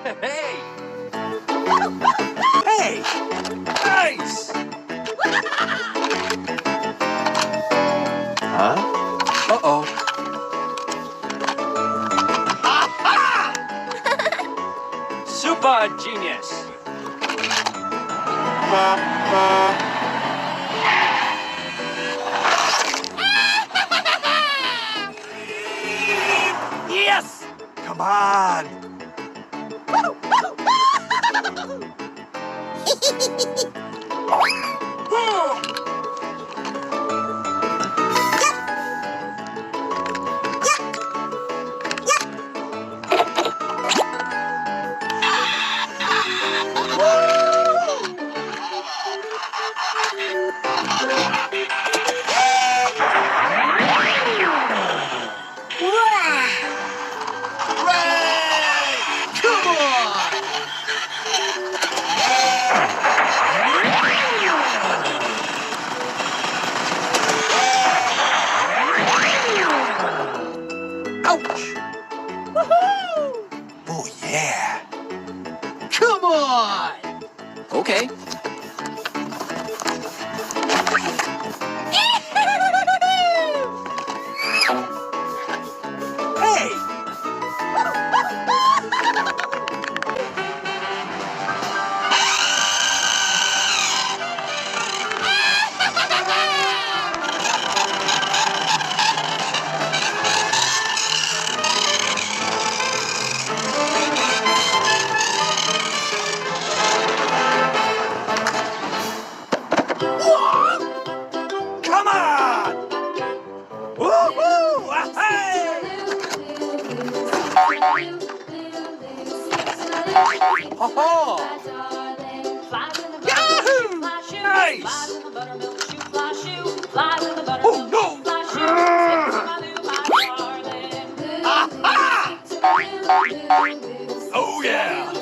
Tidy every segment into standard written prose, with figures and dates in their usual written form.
Hey! Hey! Nice! Huh? Uh-oh. Super genius! Yes! Come on! Ouch! Woohoo! Oh, yeah! Come on! Okay. Hey! Come on! Woo-hoo! Hey! Ho-ho! Yahoo! Nice! Oh, no! Aha! Oh, yeah!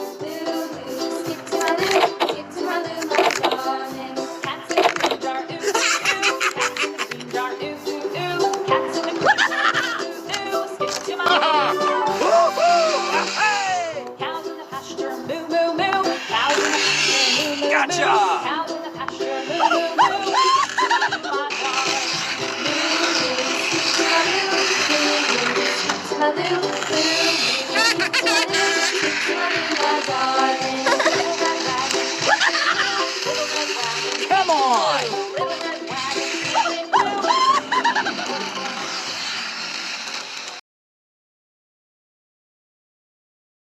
Gotcha!